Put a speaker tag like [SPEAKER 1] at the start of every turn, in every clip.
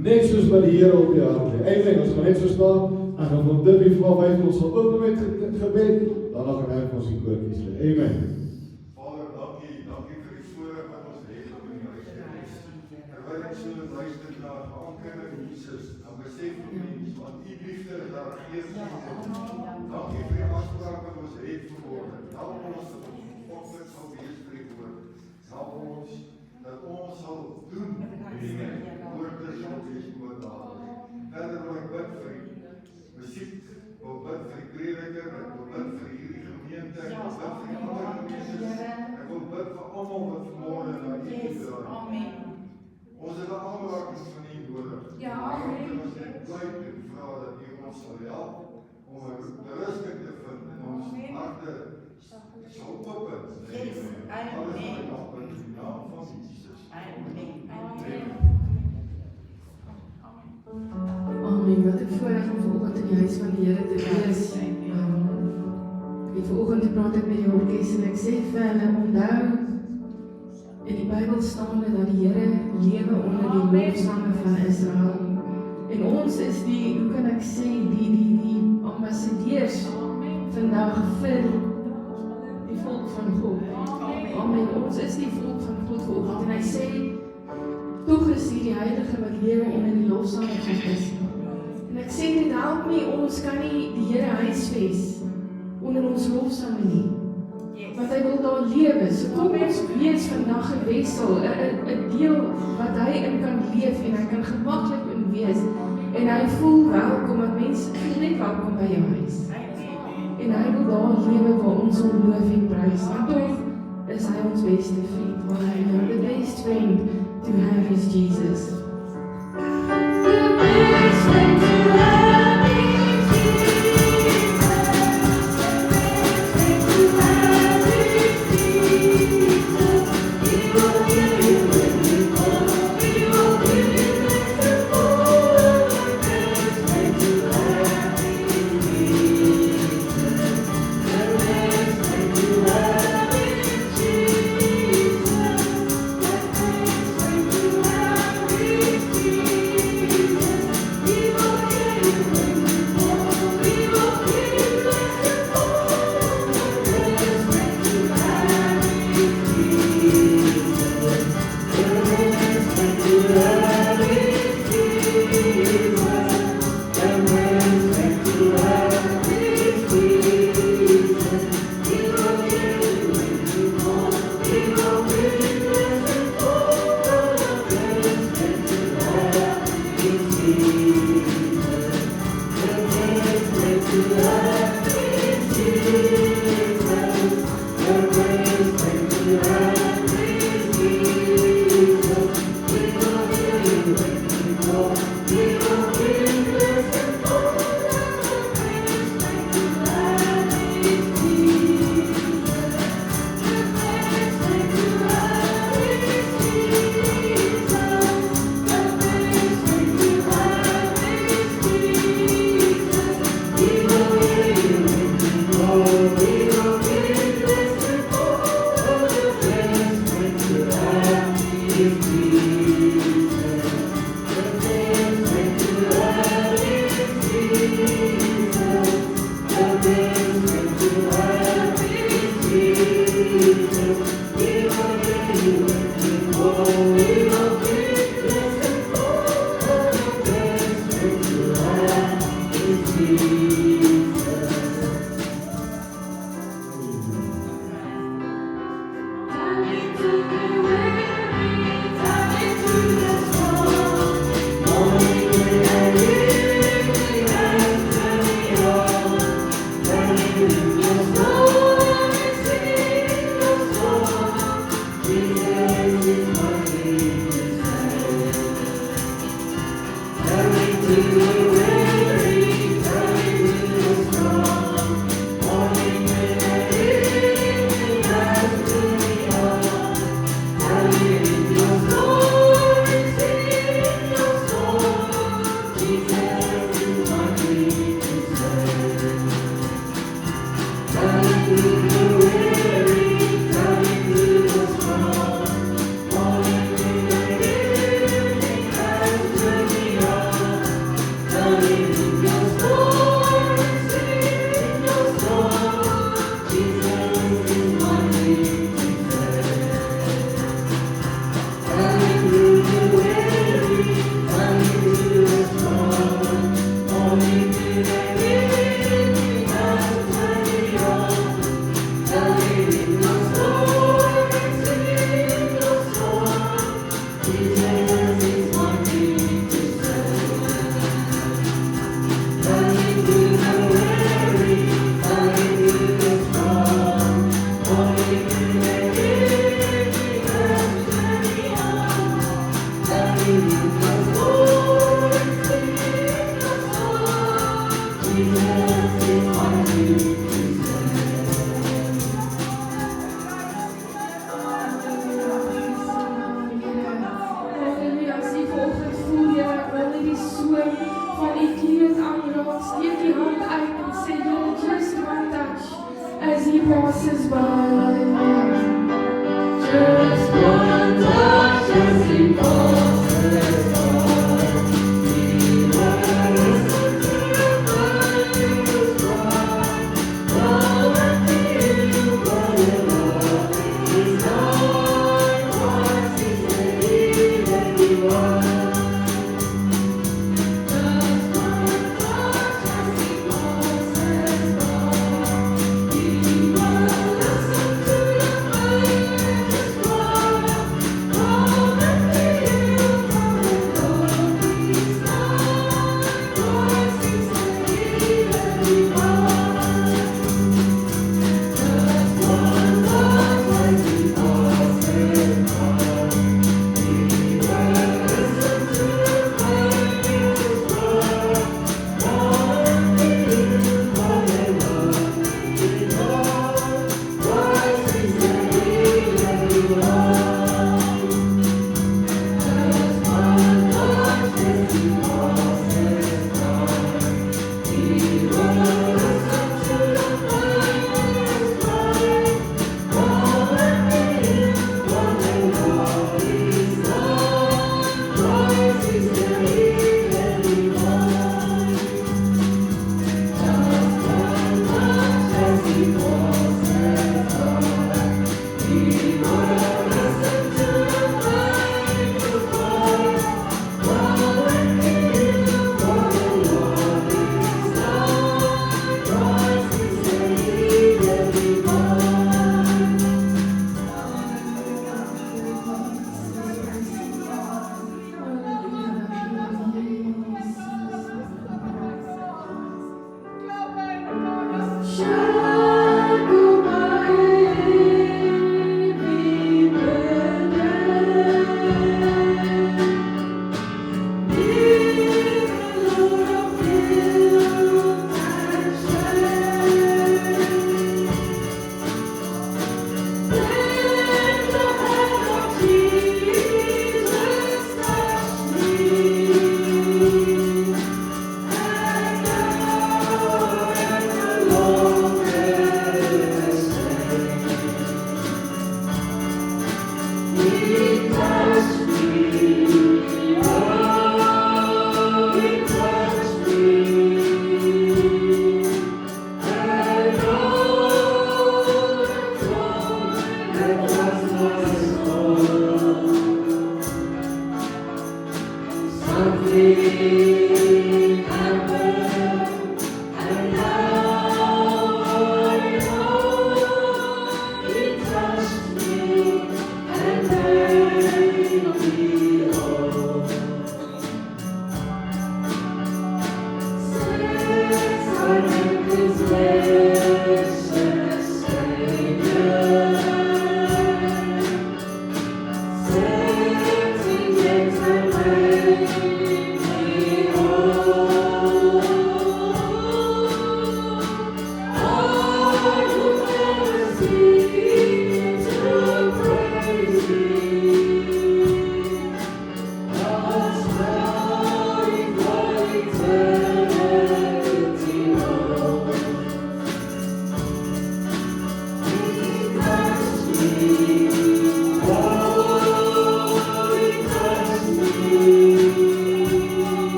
[SPEAKER 1] Net soos wat die Here op die hart lê. Amen. Ons gaan net so staan en dan van dit wie van my ons sal open met gebed, dan gaan hy ons die koortjies lê. Amen.
[SPEAKER 2] Vader, dankie vir die voorreg wat ons het om in jou huis te wees. Terwyl ek so luister na geankerde Jesus, dan besef ek mens want u liefde is daar gees. Dankie vir die afspraak wat ons het vanmôre. Help ons dat ons opset sal wees vir die woord. Help ons dat ons sal doen dinge verder wil ek bid vir musiek, wil bid vir die prediker, ek wil bid vir hierdie gemeente, ek wil bid vir die ander gemeentes, ek wil bid vir almal wat vanmôre na u toe draai. Ons het 'n aanraking van u nodig. Ja, amen. Ons het bly en vra dat u ons sal help om 'n berusting te vind in ons harte sal open. Amen. Alles wat nog in die naam van Jesus. Amen.
[SPEAKER 3] Amen. Wat 'n voorreg om vanoggend in die huis van die Here te wees. Vanoggend praat ek met die orkes en ek sê vir hulle, onthou, in die Bybel staan dat die Here lewe onder die lofsange van Israel. En ons is die, hoe kan ek sê, die ambassadeurs vandag vir die volk van God. Amen. Ons is die volk van God vanoggend. En hy sê, tog is die Heilige wat lewe onder die lofsange van Israel. En ek sê dit help nie, ons kan nie die Here huisves onder ons lofsange nie. Want hy wil daar lewe. So kom ons wees vandag 'n wissel, 'n deel wat hy in kan leef en hy kan gemaklik in wees. En hy voel welkom, want mense voel net welkom by jou huis. En hy wil daar lewe waar ons hom loof en prys. Want tog is hy ons beste vriend. Want hy know the best friend to have is Jesus. The best friend to have is Jesus.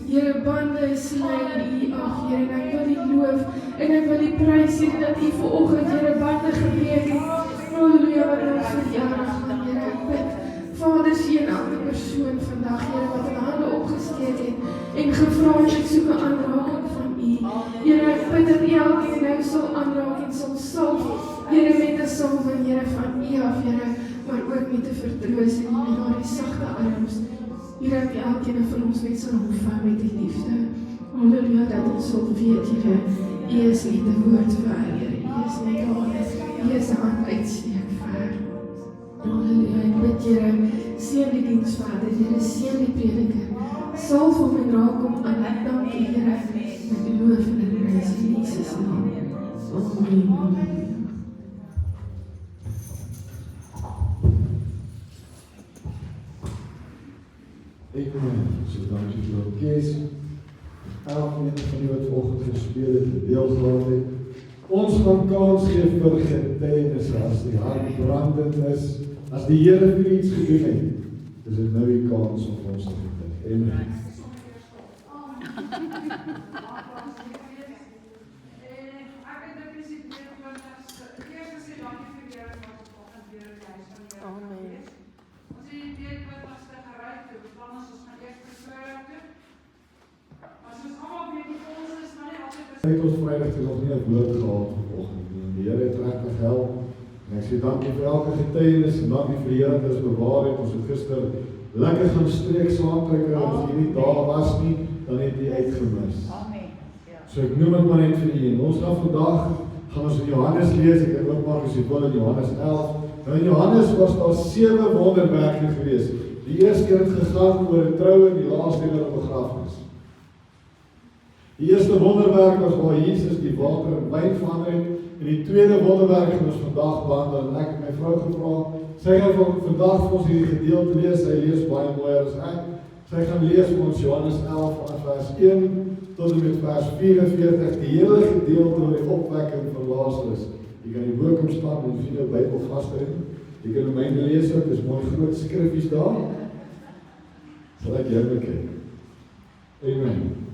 [SPEAKER 3] Here, bande sien U af, Here, en ek wil U loof, en ek wil U prys, Here, dat U vanoggend, Here, bande gebreek het. Halleluja, wat ons verjaardag gaan, Here, ek bid. Vader, sien elke persoon vandag, Here, wat in hande opgesteek het, en gevra het, ek soek 'n aanraking van U. Here, ek bid dat U elkeen nou sal aanraak en sal salf, Here, met 'n salwing, Here, van U af, Here, maar ook met 'n vertroosting, met daardie sagte arms. Here, dat U elkeen van ons net sal omvou met die liefde. Halleluja, dat ons sal weet, Here, U is nie te woord ver, Here, U is nie daar, U is 'n hand uitsteek ver. Halleluja, ek bid, Here, seën die diensvader, Here, seën die prediker, salf hom en raak hom aan, ek dank U, Here, met die loof en die prys in Jesus naam. Amen.
[SPEAKER 1] Amen. So dankie vir jou Kees. Elkeen van julle wat vanoggend gespeel het, deel gehad het. Ons gaan kans gee vir getuienis as die hart brandend is, as die Here vir iets gedoen het. Dis dit nou die kans om ons te getuig. Amen. Het ons vrydag toe nog nie 'n woord gehad vanoggend nie. Die Here het regtig help. En ek sê dankie vir elke getuienis en dankie vir die Here dat ons bewaar het. Ons het gister lekker gaan streek saamtrek. As jy nie daar was nie, dan het jy uitgemis.
[SPEAKER 4] Amen. Ja.
[SPEAKER 1] So ek noem dit maar net vir julle. Ons gaan vandag ons in Johannes lees. Ek het ook maar gesê in Johannes 11. Nou in Johannes was daar 7 wonderwerke gewees. Die eerste keer het gegaan oor 'n troue en die laaste keer oor 'n begrafnis. Die eerste wonderwerk was waar Jesus die water in wyn verander het, en die tweede wonderwerk gaan ons vandag behandel, en ek het my vrou gevra, sy gaan vandag vir ons hierdie gedeelte lees, sy lees baie mooier as ek, sy gaan lees vir ons Johannes 11 van vers 1 tot en met vers 44, die hele gedeelte oor die opwekking van Lazarus. Jy kan die boek omstaan en vir jou Bybel vasthou, jy kan myne lees ook, dis mooi groot skriffies daar, sal ek jou kyk. Amen.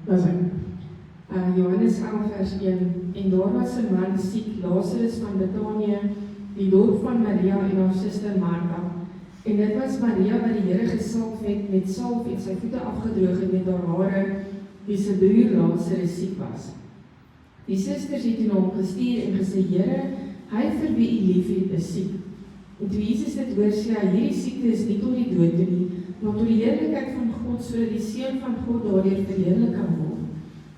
[SPEAKER 3] Was Johannes 11 vers 1, en daar was 'n man siek, Lazarus van Betanië, die dorp van Maria en haar suster Martha. En dit was Maria wat die Here gesalf het met salf en sy voete afgedroog het met haar hare, wie se broer Lazarus siek was. Die susters het na hom gestuur en gesê, Here, hy vir wie U liefhet is siek. En toe Jesus dit hoor, sê hy, hierdie siekte is nie tot die dood toe nie, maar tot die heerlikheid van God, sodat die Seun van God daardeur verheerlik kan word.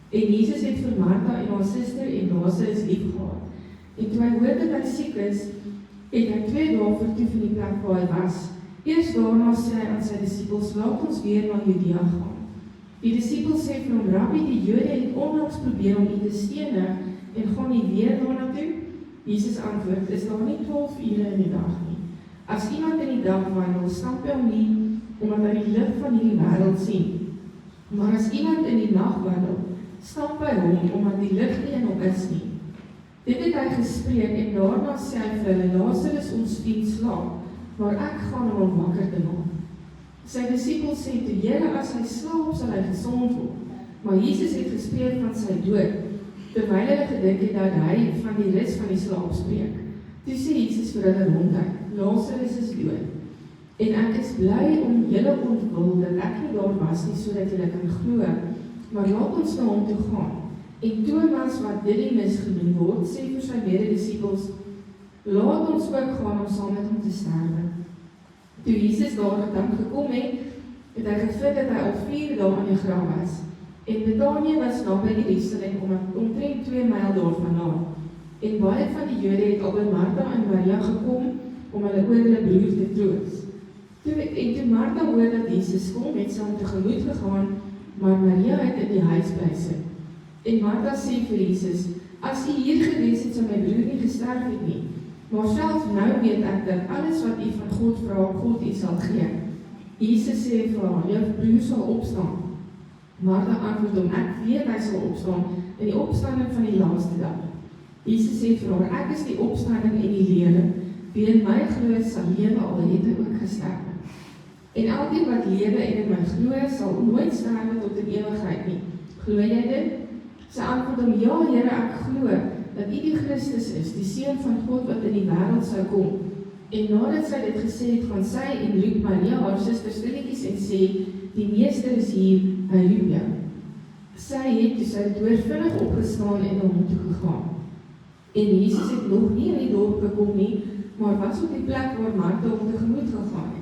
[SPEAKER 3] En Jesus het vir Martha en haar suster en Lazarus lief gehad. En toe hy hoor dat hy siek is, het hy 2 dae vertoef in die plek waar hy was. Eers daarna sê hy aan sy disippels, laat ons weer na Judea gaan. Die disippels sê vir hom, Rabbi, die Jode het onlangs probeer om U te stenig en gaan nie weer daarna toe? Jesus antwoord, is daar nie 12 ure in die dag nie. As iemand in die dag wandel, stap hy hom nie, omdat hy die lig van hierdie wêreld sien. Maar as iemand in die nag wandel, stap hy hom, omdat die lig nie in hom is nie. Dit het hy gespreek en daarna sê hy vir hulle, Lazarus ons vriend slaap, maar ek gaan hom wakker te maak. Sy disippels sê toe, Here, as hy slaap, sal hy gesond word. Maar Jesus het gespreek van sy dood, terwyl hulle gedink het dat hy van die rus van die slaap spreek. Toe sê Jesus vir hulle ronduit, Lazarus is dood. En ek is bly om julle ontwil dat ek nie daar was nie, sodat julle kan glo, maar laat ons na hom toe gaan. En Thomas, wat Didymus genoem word, sê vir sy mededisippels, laat ons ook gaan om saam met hom te sterwe. Toe Jesus daar gekom het, het hy gevind dat hy al 4 dae aan die graf was. En Betanië was naby Jerusalem, omtrent 2 myl daarvandaan. En baie van die Jode het al by Martha en Maria gekom, om hulle oor hulle broer te troos. Toe Martha hoor dat Jesus kom, het sy hom tegemoet gegaan, maar Maria het in die huis bly sit. En Martha sê vir Jesus, as U hier gewees het, sou my broer nie gesterf het nie. Maar selfs nou weet ek dat alles wat U van God vra, God U sal gee. Jesus sê vir haar, jou broer sal opstaan. Martha antwoord hom, ek weet hy sal opstaan in die opstanding van die laaste dag. Jesus sê vir haar, ek is die opstanding en die lewe. Wie in my glo sal lewe, al het hy ook gesterf. En elkeen wat lewe en in my glo, sal nooit sterwe tot in ewigheid nie. Glo jy dit? Sy antwoord hom, ja Here, ek glo dat U die Christus is, die Seun van God wat in die wêreld sou kom. En nadat sy dit gesê het, gaan sy en roep Maria, haar suster stilletjies en sê, die Meester is hier, hy roep jou. Sy het toe sy dood vinnig opgestaan en na hom toe gegaan. En Jesus het nog nie in die dorp gekom nie, maar was op die plek waar Martha hom tegemoet gegaan het.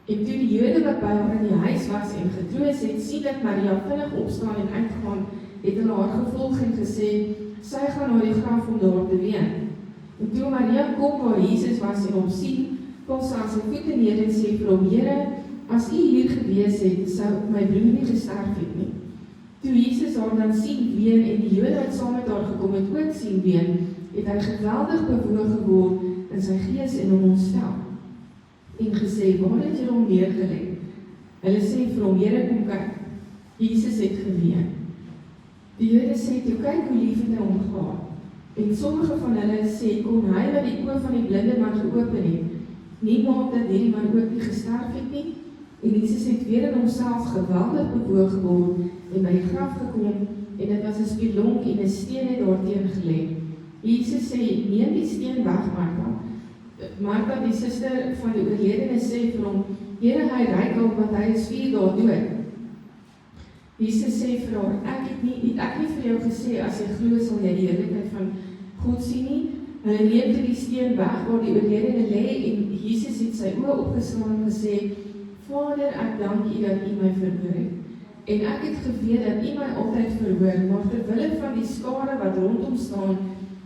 [SPEAKER 3] En toe die Jode wat by haar in die huis was en getroos het, sien dat Maria vinnig opstaan en uitgaan, het hulle haar gevolg en gesê, sy gaan na die graf om daar te ween. En toe Maria kom waar Jesus was en hom sien, val sy aan sy voete neer en sê vir hom, Here, as U hier gewees het, sou my broer nie gesterf het nie. Toe Jesus haar dan sien ween en die Jode wat saam met haar gekom het ook sien ween, het hy geweldig bewoog geword in sy gees en hom ontstel. En gesê, waar het jy hom neergelê? Hulle sê vir hom, Here, kom kyk. Jesus het geween. Die Jode sê, toe kyk hoe lief het hy hom gehad. En sommige van hulle sê, kom hy wat die oë van die blinde man geopen het, nie maak dat hierdie man ook nie gesterf het nie. En Jesus het weer in homself geweldig bewoog geword en by die graf gekom en dit was 'n spilonk en 'n steen het daarteen gelê. Jesus sê, neem die steen weg, Martha. Martha, die suster van die oorledene, sê vir hom, Here, hy ryk al, want hy is 4 dae dood. Jesus sê vir haar, ek het nie vir jou gesê, as jy glo sal jy die heerlikheid van God sien nie. Hulle neem toe die steen weg waar die oorledene lê en Jesus het sy oë opgeslaan en gesê, Vader, ek dank U dat U my verhoor het. En ek het geweet dat U my altyd verhoor, maar terwille van die skare wat rondom staan,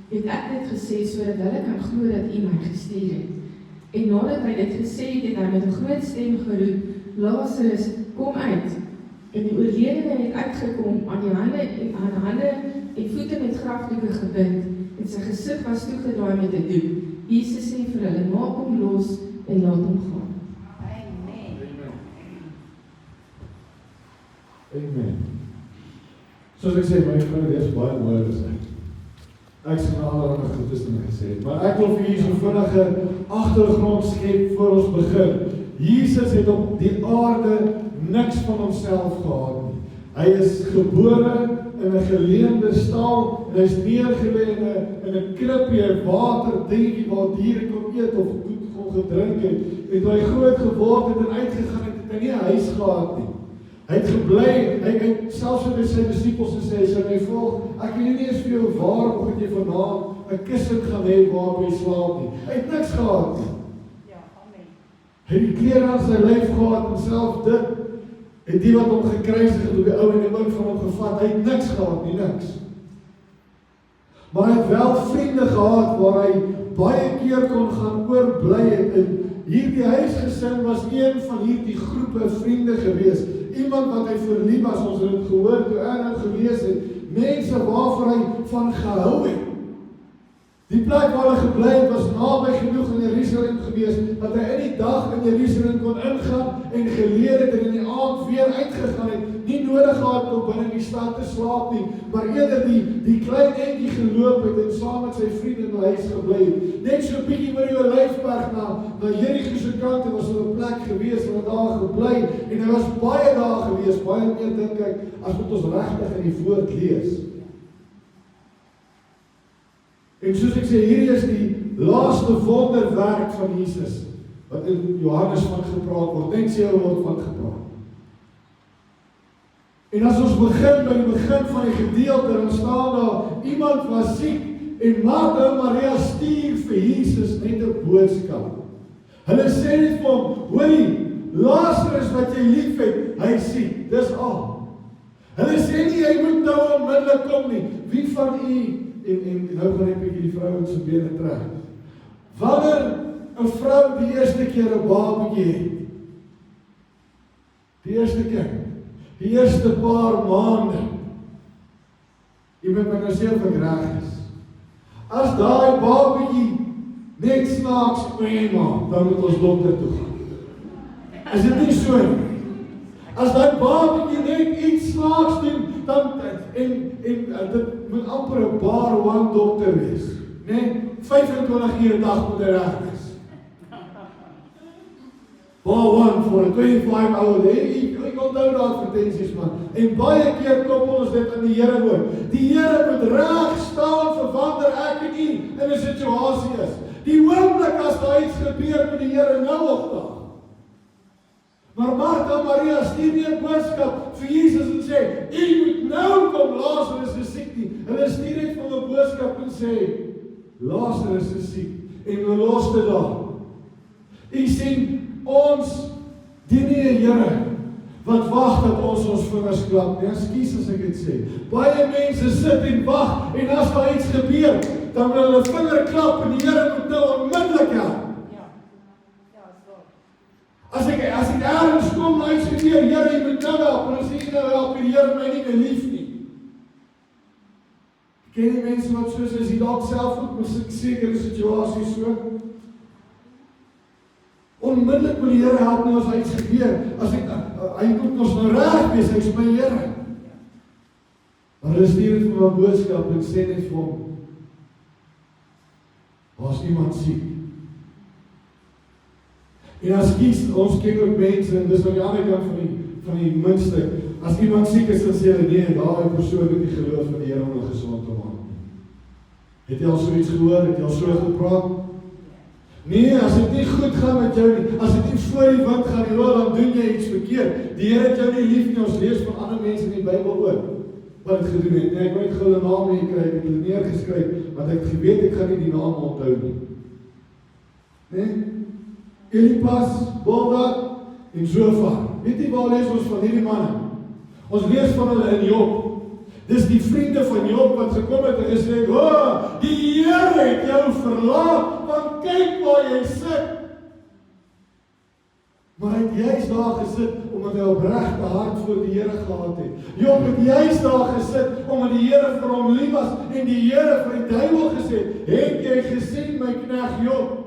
[SPEAKER 3] het ek dit gesê, sodat hulle kan glo dat U my gestuur het. En nadat hy dit gesê het, het hy met 'n groot stem geroep, Lazarus, kom uit. En die oorledene het uitgekom, aan hande en voete met grafdoeke gebind, en sy gesig was toegedraai met 'n doek. Jesus sê vir hulle, maak hom los en laat hom gaan.
[SPEAKER 1] Amen. Soos ek sê, my vrou is baie mooi gesê. Ek sê my allerhande goed is nie gesê, maar ek wil vir hier so vinnige agtergrond skep voor ons begin. Jesus het op die aarde niks van homself gehad nie. Hy is gebore in 'n geleende stal en hy is neergelê in 'n klippie, 'n waterdingetjie waar diere kon eet of kon gedrink het. En toe hy groot geword het en uitgegaan het, het hy nie 'n huis gehad nie. Hy het gebly, hy het selfs met sy disippels gesê, sy my volg, ek weet nie eens vir jou waar moet jy vandaan 'n kussing gaan hê waar jy slaap nie. Hy het niks gehad nie.
[SPEAKER 4] Ja, amen.
[SPEAKER 1] Hy het die klere aan sy lyf gehad en self dit, het die wat hom gekruisig het op die ou en die ook van hom gevat, hy het niks gehad nie, niks. Maar hy het wel vriende gehad waar hy baie keer kon gaan oorbly het en hierdie huisgesin was een van hierdie groepe vriende gewees. Iemand wat hy verlief was, ons het dit gehoor toe Erna gewees het, mense waarvoor hy van gehou het. Die plek waar hy gebly het was naby genoeg in Jerusalem gewees, dat hy in die dag in Jerusalem kon ingaan en geleer het en in die aand weer uitgegaan het, nie nodig gehad om binne die stad te slaap nie, maar eerder die klein entjie geloop het en saam met sy vriende in die huis gebly het. Net so 'n bietjie oor die Olyfberg na Jerigo se kant was er 'n plek gewees waar daar gebly en hy was baie daar gewees, baie meer dink ek, as wat ons regtig in die woord lees. En soos ek sê, hierdie is die laaste wonderwerk van Jesus, wat in Johannes van gepraat word, net 7 word van gepraat. En as ons begin by die begin van die gedeelte, dan staan daar, iemand was siek, en Martha en Maria stuur vir Jesus net 'n boodskap. Hulle sê net vir hom, hoorie, Lazarus wat jy lief het, hy is siek, dis al. Hulle sê nie, hy moet nou onmiddellik kom nie, wie van u, en nou gaan ek bietjie die vrou se bene trek. Wanneer 'n vrou die eerste keer 'n babatjie het, die eerste keer, die eerste paar maande, jy moet my nou sê of ek reg is, as daai babatjie net snaaks maak, dan moet ons dokter toe gaan. Is dit nie so nie? As daai babatjie net iets snaaks doen, dan en dit moet amper 'n bar one dokter wees, né? 25 ure 'n dag moet hy reg wees. Bar one for a 25-hour day. Ek onthou die advertensies man. En baie keer koppel ons dit aan die Here oor. Die Here moet reg staan vir wanneer ek en u in 'n situasie is. Die oomblik as daar iets gebeur met die Here nou opdaag. Maar Martha en Maria stuur nie 'n boodskap vir Jesus en sê, u moet nou kom, Lazarus is siek nie. Hulle stuur net vir 'n boodskap en sê, Lazarus is siek en hulle los dit daar. U sien, ons dien nie 'n Here wat wag dat ons vingers klap nie. Ekskuus as ek dit sê. Baie mense sit en wag en as daar iets gebeur, dan wil hulle vinger klap en die Here moet nou onmiddellik help. As ek ergens kom en iets gebeur, Here, jy moet nou help, en as jy nou help, die Here my nie meer lief nie. Ken die mense wat soos is, die dalk self ook met sekere situasies so? Onmiddellik wil die Here help nou as hy iets gebeur. As hy moet ons nou reg wees, hy is my Here. Maar hulle stuur vir my boodskap en sê net vir hom, was iemand siek? En as ons ken ook mense, en dis aan die ander kant van die muntstuk, as iemand siek is, dan sê hulle, nee, daai persoon het die geloof van die Here om gesond te maak. Het jy al so iets gehoor? Het jy al so gepraat? Nee, as dit nie goed gaan met jou nie, as dit nie voor die wind gaan nie, dan doen jy iets verkeerd. Die Here het jou nie lief nie, ons lees van ander mense in die Bybel ook, wat het gedoen het. Nee, ek wil net gou 'n naam hier kry, ek het hulle neergeskryf, want ek geweet, ek gaan nie die naam onthou nie. Nee? Elipas, Bildad en Zophar. Weet jy waar lees ons van hierdie manne? Ons lees van hulle in Job. Dis die vriende van Job wat gekom het en gesê, die Here het jou verlaat, want kyk waar jy sit. Maar hy het juist daar gesit, omdat hy opregte hart voor die Here gehad het. Job het juist daar gesit, omdat die Here vir hom lief was, en die Here vir die duiwel gesê, het jy gesien my knegt Job?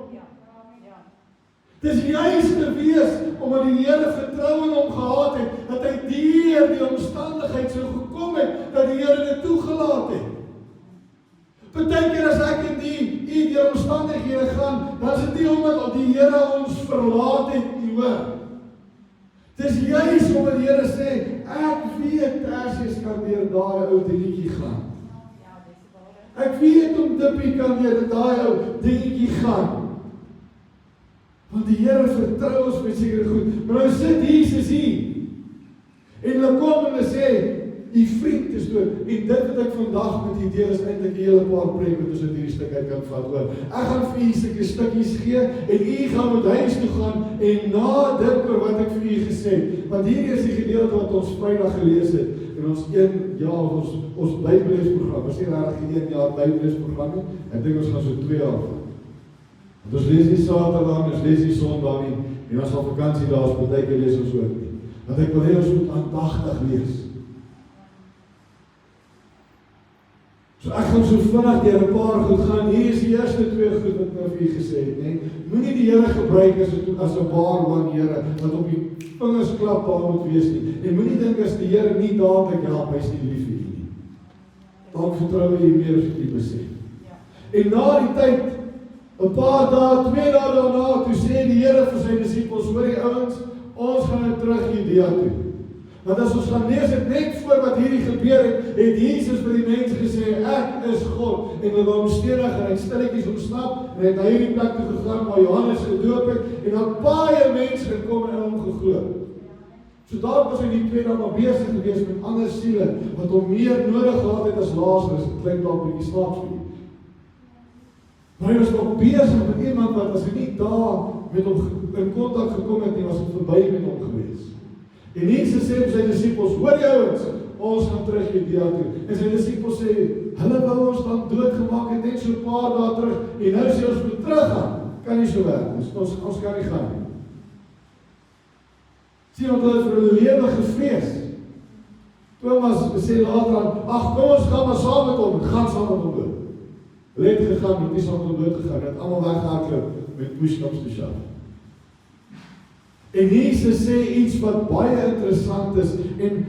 [SPEAKER 1] Dis juist gewees, omdat die Here vertrou in hom gehad het, dat hy deur die omstandigheid so gekom het, dat die Here dit toegelaat het. Partykeer as ek en die deur omstandighede gaan, dan is dit nie omdat die Here ons verlaat het nie, hoor. Dis juist omdat die Here sê, ek weet Tersius kan deur daai ou dingetjie gaan. Ek weet om Dippie kan deur daai ou dingetjie gaan. Want die Here vertrou ons met sekere goed. Maar nou sit Jesus hier. En hulle kom en hulle sê, die vriend is dood. En dit wat ek vandag met u deel is eintlik 'n hele paar preek wat ons uit hierdie stuk uit kan vat oor. Ek gaan vir u sulke stukkies gee en u gaan met huis toe gaan en nadink oor wat ek vir u gesê het. Want hier is die gedeelte wat ons Vrydag gelees het in ons 1 jaar ons Bybelleesprogram. Ons nie regtig 1 jaar Bybelleesprogram nie. Ek dink ons gaan so 2 jaar. Want ons lees nie Saterdag, ons lees nie Sondag nie, en ons al vakansie daar is, partykeer lees ons ook nie. Want ek wil hê ons moet aandagtig lees. So ek gaan so vinnig deur 'n paar goed gaan. Hier is die eerste 2 goed wat ek nou vir u gesê het, nee. Moenie die Here gebruik as 'n bar one Here wat op die vingers klap daar moet wees nie. En moenie dink as die Here nie dadelik help, hy is nie lief vir u nie. Dan vertrou jy meer as jy besef. En na die tyd, 'n paar dae, 2 dae daarna, toe sê die Here vir sy disippels, hoor die ouens, ons gaan nou terug Judea toe. Want as ons gaan lees het net voor wat hierdie gebeur het Jesus vir die mense gesê, ek is God, en hulle wou hom stenig en hy stilletjies ontsnap, en hy het na hierdie plek toe gegaan waar Johannes gedoop het, en dan baie mense gekom en hom geglo. So daar was hy die 2 dae maar besig gewees met ander siele, wat hom meer nodig gehad het as Lazarus, dit klink dalk 'n bietjie snaaks vir u. Maar hy was nog besig met iemand wat as hy nie daar met hom in kontak gekom het nie, was het verby met hom gewees. En Jesus sê vir sy disippels, hoor die ouens, ons gaan terug Judea toe. En sy disippels sê, hulle wou ons dan doodgemaak het net so 'n paar dae terug, en nou sê ons moet teruggaan. Kan nie so werk, dus ons kan nie gaan nie. Sien, want hulle het vir hulle lewe gevrees. Thomas sê later aan, ag kom ons gaan maar saam met hom, gaan saam met hom dood. Hulle het gegaan, met nie saam met hom dood gegaan, het allemaal weggehardloop met push-ups te sjaf. En Jesus sê iets wat baie interessant is, en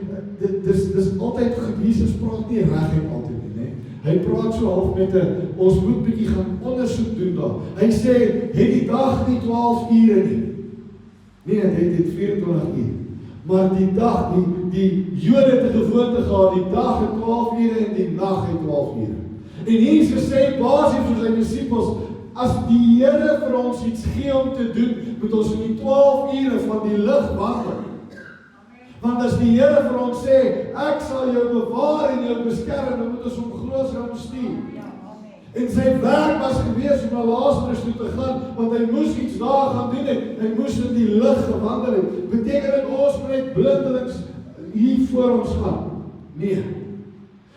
[SPEAKER 1] dis altyd goed, Jesus praat nie reguit altyd nie, nee. Hy praat so half met ons moet bietjie gaan ondersoek doen daar. Hy sê, het die dag nie 12 ure nie. Nee, dit het 24 uur. Maar die dag, die Jode het 'n gewoonte gehad, die dag het 12 ure en die nag het 12 ure. En Jesus sê basies vir sy disippels, as die Here vir ons iets gee om te doen, moet ons in die 12 ure van die lig wandel. Want as die Here vir ons sê, ek sal jou bewaar en jou beskerm, dan moet ons hom glo gaan stuur. En sy werk was gewees om na Lazarus toe te gaan, want hy moes iets daar gaan doen het. Hy moes in die lig gewandel het. Beteken dit ons moet net blindelings hier voor ons gaan? Nee.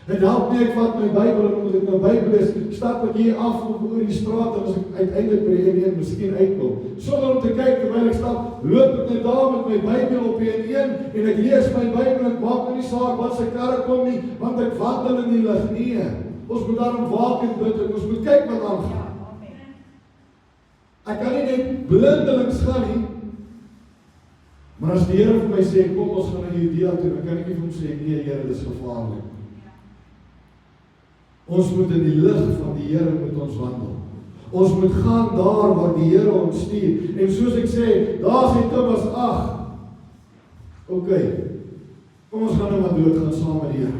[SPEAKER 1] Het help nie, ek vat my Bybel en omdat ek my Bybel is, stap ek hier af oor die straat en as ek uiteindelik by die N1 miskien uitkom. Sonder om te kyk terwyl ek stap, loop ek net daar met my Bybel op die N1 en ek lees my Bybel en ek maak nie saak wat sy karre kom nie, want ek wandel in die lig. Nee. Ons moet daarom waak en bid en ons moet kyk wat aangaan. Ek kan nie net blindelings gaan nie. Maar as die Here vir my sê, kom ons gaan na Judea toe, dan kan ek nie vir hom sê, nee Here, dit is gevaarlik. Ons moet in die lig van die Here moet ons wandel. Ons moet gaan daar waar die Here ons stuur. En soos ek sê, daar sê Thomas, kom ons gaan nou maar dood gaan saam met die Here.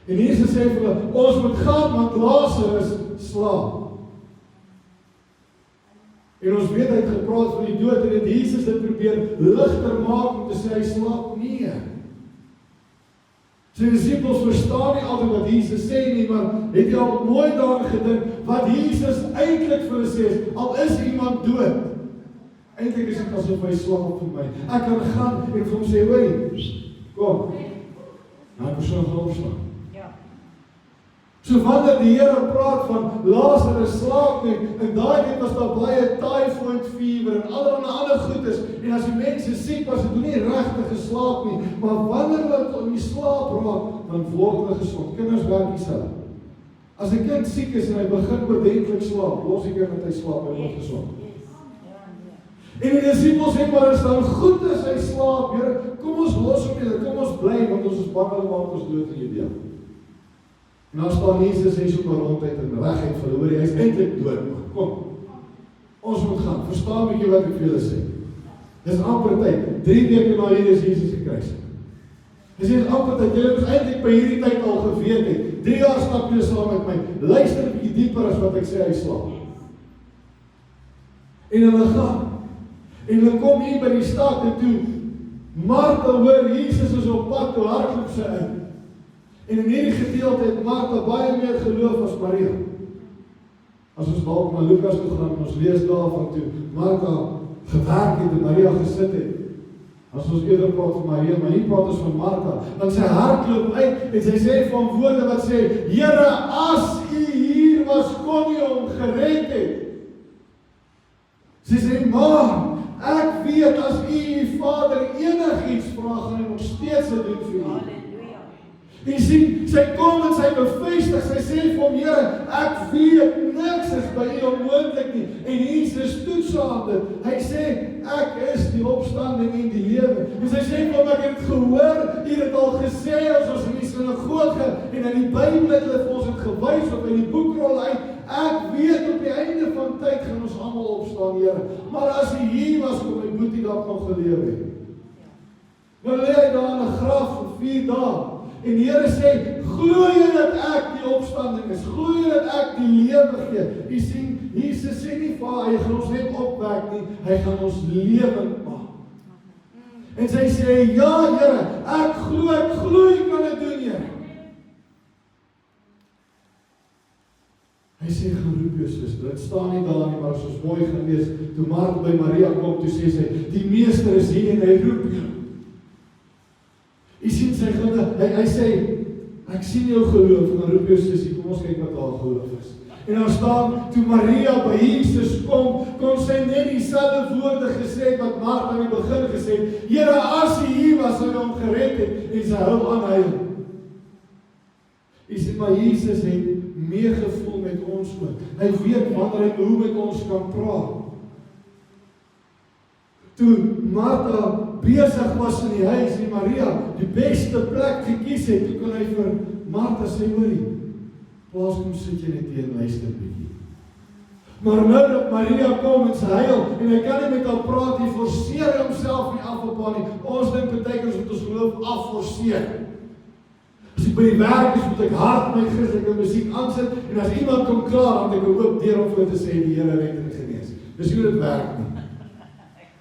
[SPEAKER 1] En Jesus sê vir hulle, ons moet gaan want Lazarus slaap. En ons weet hy het gepraat van die dood en het Jesus dit probeer ligter maak om te sê hy slaap nie. Sy disippels verstaan nie altyd wat Jesus sê nie, maar het jy al mooi daaraan gedink wat Jesus eintlik vir hulle sê, al is iemand dood. Eintlik is dit asof hy slaap vir my. Ek kan gaan en vir hom sê, hoi, kom. Nou, persoon gaan opslaan. So wanneer die Here praat van Lazarus slaap nie, en daai tyd was daar baie typhoid fever en allerlei ander goedes, en as die mense siek was, het hulle nie regtig geslaap nie, maar wanneer hulle in die slaap raak, dan word hulle gesond. Kinders werk dieselfde. As 'n kind siek is en hy begin oordentlik slaap, los die kind dat hy slaap, hy word gesond. En die disippels sê, maar as dan goed is hy slaap, Here, kom ons los hom nie, kom ons bly, want ons is bang hulle maak ons dood in Judea. En dan staan Jesus en so maar rondheid en regheid verloor, hy is eintlik dood. Kom, ons moet gaan, verstaan bietjie wat ek vir julle sê. Dis amper tyd, 3 weke na hier is Jesus gekruisig. Dis amper tyd, julle moes eintlik by hierdie tyd al geweet het, 3 jaar stap julle saam met my, luister 'n bietjie dieper as wat ek sê hy slaap. En hulle gaan, en hulle kom hier by die stad en toe, Martha hoor, Jesus is op pad, toe hardloop sy uit. En in hierdie gedeelte het Martha baie meer geloof as Maria. As ons dalk na Lukas toe gaan, ons lees daarvan toe Martha gewerk het en Maria gesit het. As ons eerder praat van Maria, maar hier praat ons van Martha. Want sy hardloop uit en sy sê van woorde wat sê, Here, as U hier was, kon U hom gered het. Sy sê, maar ek weet as U Vader enigiets vra, gaan hy nog steeds dit doen vir U. En sien, sy kom en sy bevestig, sy sê vir hom, Here, ek weet niks is by U onmoontlik nie. En Jesus toets aan dit. Hy sê, ek is die opstanding en die lewe. En sy sê vir hom, ek het gehoor, U het al gesê, as ons in die sinagoge en in die Bybel het hulle vir ons het gewys op in die boekrol uit, ek weet op die einde van tyd gaan ons almal opstaan, Here. Maar as U hier was, kon my boetie dalk nog geleef het. Nou lê hy daar in 'n graf vir 4 dae. En die Here sê, glo jy dat ek die opstanding is? Glo jy dat ek die lewe gee? Jy sien, Jesus sê nie vir hy gaan ons net opwek nie, hy gaan ons lewend maak. En sy sê, ja Here, ek glo jy kan dit doen, Here. Hy sê, gaan roep jou suster. Dit staan nie daar nie, maar as ons mooi gaan lees, toe Martha by Maria kom, toe sê sy, die meester is hier en hy roep jou. Jy sien sy geloof, hy sê, ek sien jou geloof, en dan roep jou sussie, kom ons kyk wat haar geloof is. En dan staan, toe Maria by Jesus kom sy net dieselfde woorde gesê, wat Martha aan die begin gesê het, Here, as U hier was, sou U hom gered het, en sy hou aan huil. Jy sien, maar Jesus het meegevoel met ons ook. Hy weet wanneer hy hoe met ons kan praat. Toe Martha besig was in die huis en Maria die beste plek gekies het, toe kon hy vir Martha sê, hoorie, plaas kom sit jy net hier en luister bietjie. Maar nou dat Maria kom en sy huil, en hy kan nie met haar praat, hy forceer homself nie af op haar nie. Ons dink beteken wat ons geloof afforceer. As ek by die werk is, moet ek hard my Christelike musiek aansit, en as iemand kom klaar, dan het ek 'n oop deur om vir te sê, die Here red en genees. Dis hoe dit werk nie.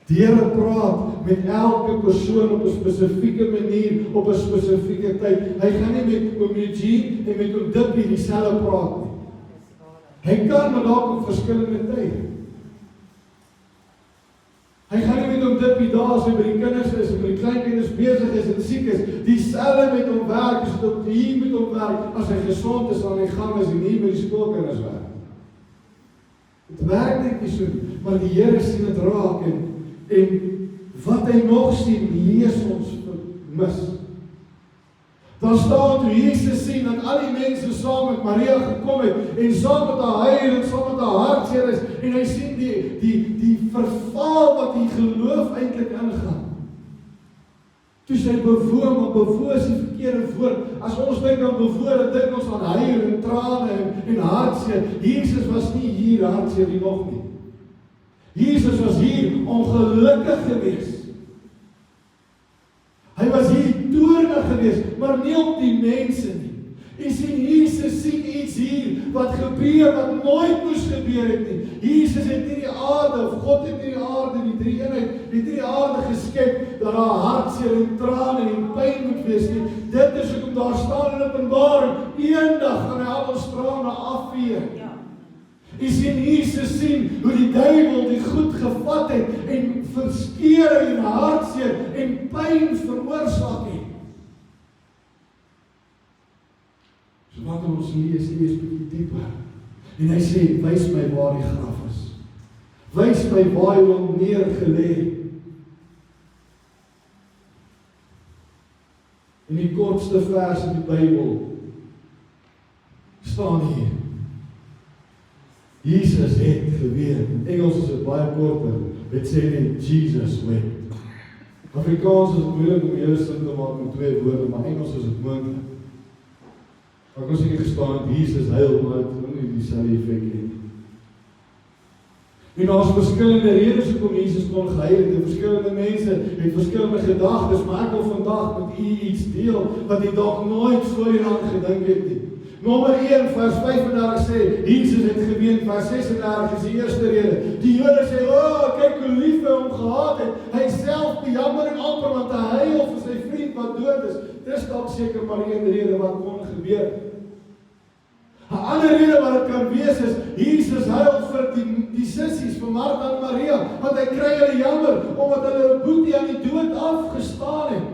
[SPEAKER 1] Die Here praat met elke persoon op 'n spesifieke manier, op 'n spesifieke tyd. Hy gaan nie met oom Eugene en met oom Dippie dieselfde praat nie. Hy kan maar dalk op verskillende tye. Hy gaan nie met oom Dippie daar as hy by die kinders is, en by die kleinkinders besig is en siek is, dieselfde met hom werk, as dit hier met hom werk, as hy gesond is aan die gang is en hier by die skoolkinders werk. Dit werk net nie so, maar die Here sien dit raak en wat hy nog sien, lees ons mis. Daar staan toe Jesus sien dat al die mense saam met Maria gekom het en saam met haar huil en saam met haar hartseer is en hy sien die verval wat die geloof eintlik ingaan. Toe sy bewoon, maar bewoon is die verkeerde woord. As ons dink aan bewoon, dan dink ons aan huil en trane en hartseer. Jesus was nie hier hartseer nie nog nie. Jesus was hier ongelukkig geweest. Hy was hier toornig geweest, maar nie op die mense nie. Jy sien, Jesus sien iets hier wat gebeur, wat nooit moes gebeur het nie. Jesus het nie die aarde, of God het nie die aarde, die drie eenheid, het nie die aarde geskep, dat daar hartseer en trane en pyn moet wees nie. Dit is hoekom daar staan in Openbaring, eendag gaan hy al ons trane afvee. Jy sien, Jesus sien hoe die duiwel die goed gevat het en verskeuring en hartseer en pyn veroorsaak het. So wat ons lees bietjie dieper. En hy sê, wys my waar die graf is. Wys my waar hy hom neergelê. In die kortste vers in die Bybel staan hier. Jesus het geweet. In Engels is dit baie korter. Dit sê net Jesus wept. Afrikaans is moeilik om hele sin te maak met twee woorde, maar Engels is dit moontlik. Ek was nie gestaan het, Jesus huil, maar het nie dieselfde effek nie. En daar is verskillende redes hoekom Jesus kon gehuil het, en verskillende mense het verskillende gedagtes, maar ek wil vandag met u iets deel, wat ek dalk nooit voorheen gedink het nie. Nommer 1, vers 35 sê, Jesus het geween, vers 36 is die eerste rede. Die Jode sê, kyk hoe lief hy hom gehad het, hy self bejammer en amper, want hy huil vir sy vriend wat dood is. Dis dalk seker maar die een rede wat kon gebeur. 'n ander rede wat het kan wees is, Jesus huil vir die sissies, vir Martha en Maria, want hy kry hulle jammer, omdat hulle 'n boetie aan die dood afgestaan het.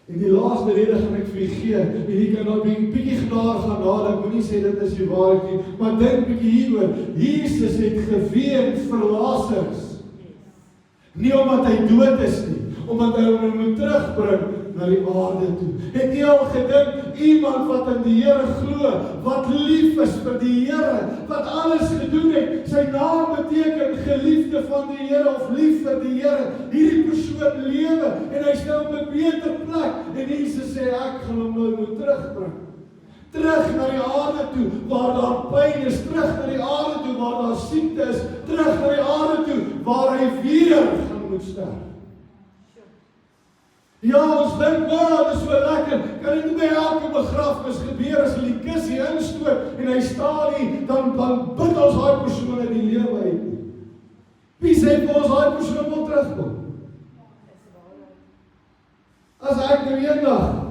[SPEAKER 1] En die laaste rede gaan ek vir u gee, en jy kan nou bietjie genaar gaan nadat, ek moet nie sê dit is die waarheid nie, maar dink bietjie hieroor, Jesus het geween vir Lazarus. Nie omdat hy dood is nie, omdat hy hom moet terugbring na die aarde toe. Het jy al gedink, iemand wat in die Here glo, wat lief is vir die Here, wat alles gedoen het, sy naam beteken geliefde van die Here, of lief vir die Here, hierdie persoon lewe, en hy stel op 'n beter plek, en Jesus sê, ek gaan hom nou moet terugbring. Terug na die aarde toe, waar daar pyn is, terug na die aarde toe, waar daar siekte is, terug na die aarde toe, waar hy weer gaan moet sterf. Ja, ons dink, dit is so lekker, kan dit nie by elke begrafnis gebeur, as hy die kussie instoot, en hy staan nie, dan bid ons daai persoon in die lewe uit. Wie sê vir ons daai persoon wil terugkom? As ek nou eendag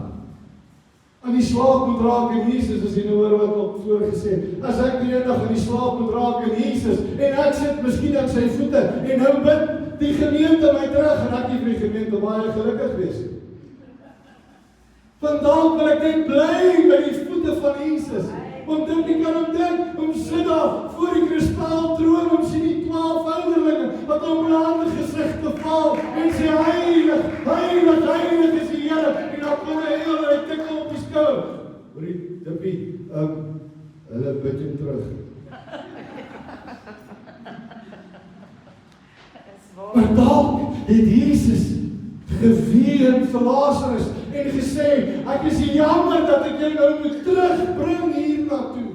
[SPEAKER 1] aan die slaap moet raak in Jesus, as jy nou hoor wat ek voorgesê, as ek nou eendag aan die slaap moet raak in Jesus, en ek sit miskien aan sy voete, en nou bid die gemeente my terug, en ek nie vir die gemeente baie gelukkig wees. Vandaag wil ek net bly by die voete van Jesus, want ek kan hom dink, hom sit daar voor die kristaltroon, hom sien die 12 ouderlinge, wat hom in hande gesigte val, en sê, heilig, heilig, heilig is die Here, en dan kom hy heel, en hy tik op die skouer. Hoorie, Dippie, hulle bid jou terug. Maar dalk het Jesus geween vir Lazarus en gesê, ek is jammer dat ek jou nou moet terugbring hier hiernatoe.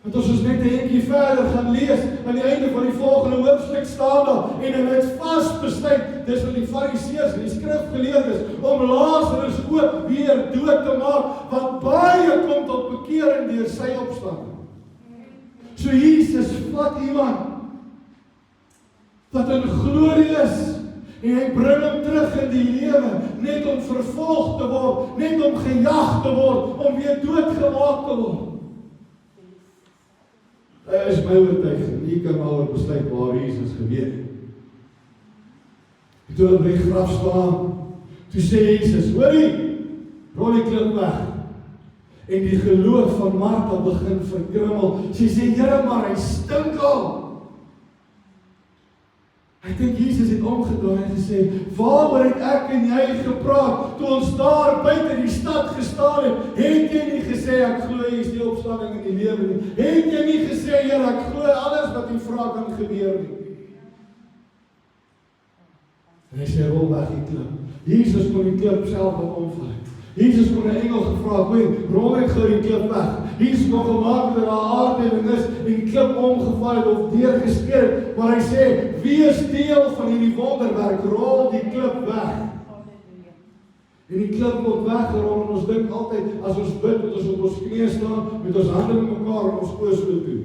[SPEAKER 1] Want as ons net 'n entjie verder gaan lees, aan die einde van die volgende hoofstuk staan daar, en hulle het vasbesluit, dis wat die Fariseërs en die skrifgeleerdes, om Lazarus ook weer dood te maak, want baie kom tot bekering deur sy opstanding. So Jesus vat iemand wat in glorie is, en hy bring hom terug in die lewe, net om vervolg te word, net om gejag te word, om weer doodgemaak te word. Is my oortuiging, jy kan maar besluit waar Jesus geweet het. Toe hulle by die graf staan, toe sê Jesus, hoorie, rol die klip weg. En die geloof van Martha begin verkrummel. Sy sê, Here, maar hy stink al. Ek dink Jesus het omgedraai en gesê, waaroor het ek en jy gepraat, toe ons daar buite die stad gestaan het jy nie gesê, ek glo jy is die opstanding in die lewe nie, het jy nie gesê, Here, ek glo alles wat jy vra kan gebeur nie. En hy sê, rol weg die klip. Jesus kon die klip self omval. Jesus kon 'n engel gevra, rol net gou die klip weg. Jesus kon gemaak dat daar aardbewing is en die klip omgeval het of deurgeskeur het, maar hy sê, wie is deel van hierdie wonderwerk, rol die klip weg. En die klip word weggerol en ons dink altyd, as ons bid, moet ons op ons knieë staan, met ons hande met mekaar en ons oë so doen.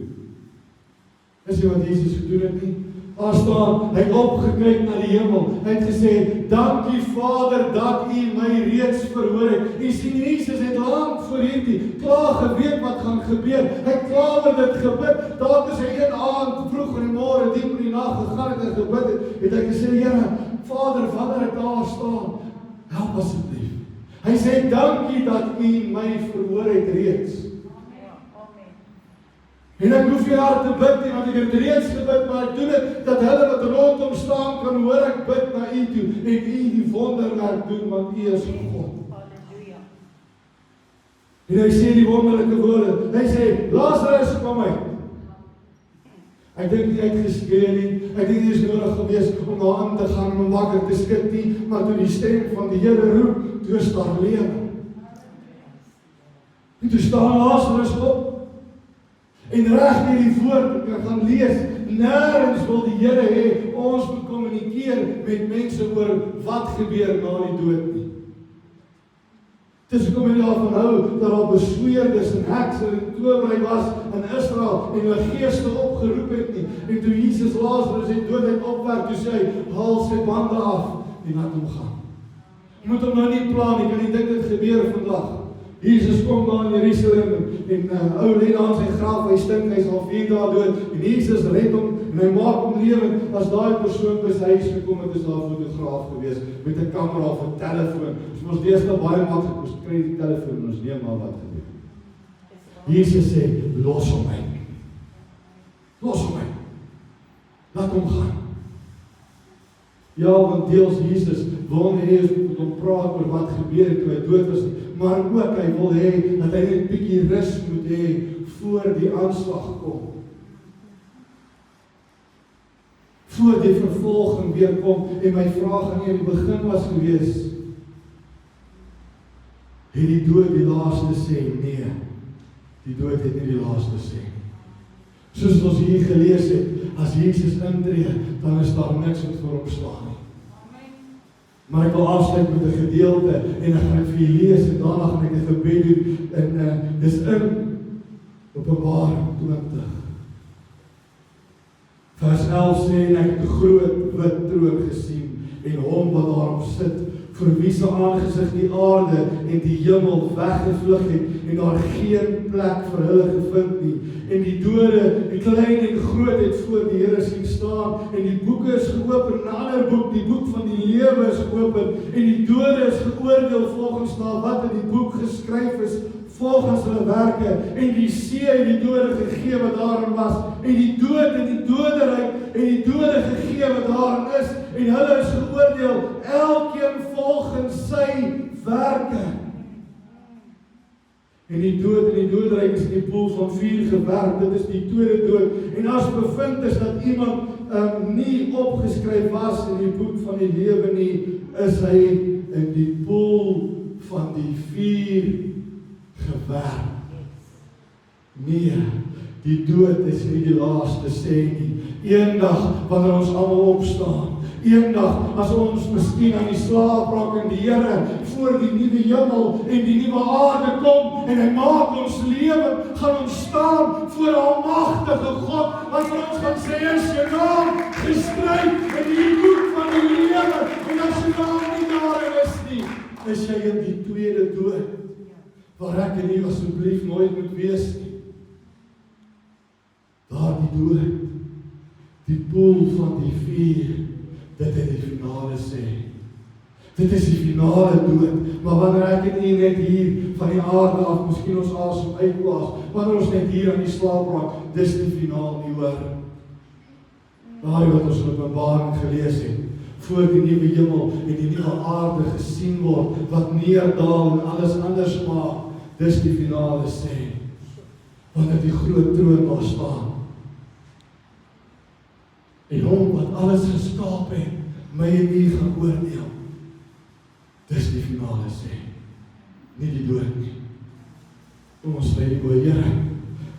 [SPEAKER 1] Is nie wat Jesus gedoen het nie. Daar staan, hy het opgekyk na die hemel, hy het gesê, dankie Vader, dat U my reeds verhoor het. U sien, Jesus het lank voor hierdie klaar geweet wat gaan gebeur. Hy het klaar oor dit gebid, daar is hy een aand, vroeg in die môre, diep in die nag gegaan het en gebid het hy gesê, Here, Vader, wanneer ek daar staan, help asseblief. Hy sê, dankie dat U my verhoor het reeds. En ek hoef nie hard te bid nie, want ek het reeds gebid, maar ek doen dit, dat hulle wat rondom staan kan hoor ek bid na U toe, en U die wonderwerk doen, want U is God. En hy sê die wonderlike woorde, hy sê, Lazarus, kom uit. Ek dink nie uitgeskree nie, ek dink nie is nodig gewees om daar aan te gaan, om wakker te skud nie, maar toe die stem van die Here roep, toe is daar lewe. En toe staan Lazarus op, en reg deur die woord, ek kan gaan lees, nêrens wil die Here hê, ons moet kommunikeer met mense oor wat gebeur na die dood nie. Dis kom jy daarvan hou, dat daar besweerdes en hekse en towerry was in Israel, en hulle geeste opgeroep het nie, en toe Jesus Lazarus die doodheid opwek, toe sê hy, haal sy bande af, en laat hom gaan. Jy moet hom nou nie plan, jy kan nie dink dit gebeur vandag. Jesus kom daar in Jerusalem en ou lê daar in sy graf, hy stink, hy is al 4 dae dood en Jesus red hom en hy maak hom lewend. As daai persoon by sy huis gekom het, is daar 'n fotograaf gewees met 'n kamera of 'n telefoon. Ons deesdae baie maklik, ons kry die telefoon en ons neem maar wat gebeur. Jesus sê, los hom uit. Los hom uit. Laat hom gaan. Ja, want deels Jesus wil nie hê ons moet hom praat oor wat gebeur het toe hy dood was nie, maar ook hy wil hê dat hy net 'n bietjie rus moet hê voor die aanslag kom. Voor die vervolging weer kom, en my vraag aan die begin was gewees, het die dood die laaste sê? Nee, die dood het nie die laaste sê. Soos ons hier gelees het, as Jesus intree, dan is daar niks wat vir hom staan nie. Maar ek wil afsluit met 'n gedeelte, en ek gaan dit vir julle lees, en daarna gaan ek 'n gebed doen, en dis in Openbaring 20. Vers 11 sê, en ek het 'n groot wit troon gesien, en hom wat daarop sit, vir wie se aangesig die aarde en die hemel weggevlug het, en daar geen plek vir hulle gevind nie. En die dode, die klein en groot, het voor die Here sien staan, en die boeke is geopen, en 'n ander boek, die boek van die lewe is geopen, en die dode is geoordeel volgens na wat in die boek geskryf is, volgens hulle werke, en die see het die dode gegee wat daarin was, en die dood en die doderyk, en die dode gegee wat daarin is, en hulle is geoordeel, elkeen volgens sy werke. En die dood en die doderyk is in die poel van vuur gewerp, dit is die tweede dood, en as bevind is dat iemand nie opgeskryf was in die boek van die lewe nie, is hy in die poel van die vuur gewerp. Nee, die dood is nie die laaste sê nie. Eendag wanneer ons almal opstaan, eendag as ons miskien aan die slaap raak en die Here voor die nuwe hemel en die nuwe aarde kom en hy maak ons lewe, gaan ons staan voor 'n almagtige God wat vir ons gaan sê, is jou naam geskryf in die boek van die lewe, en as jou naam nie daarin is nie, is jy in die tweede dood, waar ek en u asseblief nooit moet wees nie. Daar die dood, die poel van die vuur, dit het die finale sê. Dit is die finale dood, maar wanneer ek en u net hier van die aarde af, miskien ons asem uitblaas, wanneer ons net hier aan die slaap raak, dis die finaal nie hoor. Daar wat ons in Openbaring gelees het, voor die nuwe hemel en die nuwe aarde gesien word, wat neerdaal en alles anders maak, dis die finale sê. Wanneer die groot troon daar staan, en hom wat alles geskaap het, my en u gaan oordeel. Dis die finale sê, nie die dood nie. Ons lê die oor, Here,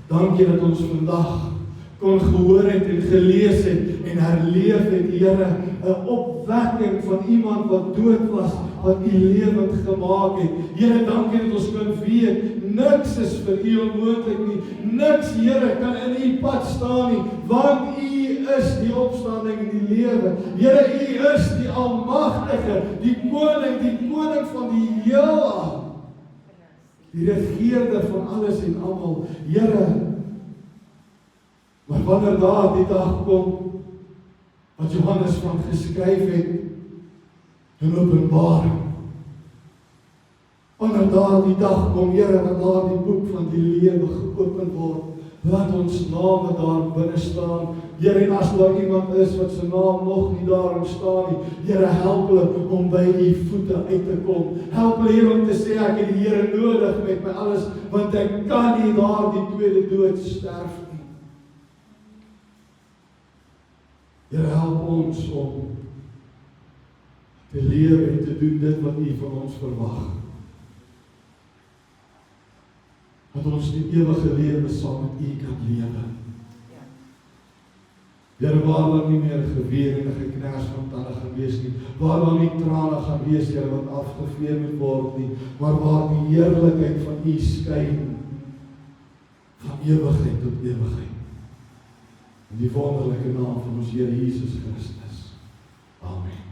[SPEAKER 1] dankie dat ons vandag kon gehoor het en gelees het en herleef het, Here, 'n opwekking van iemand wat dood was, wat u lewend gemaak het. Here, dankie dat ons kan weet, niks is vir u onmoontlik nie. Niks, Here, kan in u pad staan nie, want u is die opstanding en die lewe. Here, u is die almagtige, die koning van die heelal, die regeerder van alles en almal. Here, maar wanneer daar die dag kom, wat Johannes van geskryf het, in Openbaring, wanneer daar die dag kom, Here, wat daar die boek van die lewe geopen word, laat ons name daar binne staan. Here, en as daar iemand is wat sy naam nog nie daarin staan nie, Here, help hulle om by u voete uit te kom. Help hulle hier om te sê, ek het die Here nodig met my alles, want ek kan nie daar die tweede dood sterf nie. Here, help ons om te lewe en te doen dit wat u van ons verwag. Dat ons die ewige lewe saam met u kan lewe. Here, waar daar nie meer geween en geknars van tande gaan wees nie, waar daar nie trane gaan wees, Here, wat afgevee moet word nie, maar waar die heerlikheid van u skyn, van ewigheid tot ewigheid. In die wonderlike naam van ons Here Jesus Christus. Amen.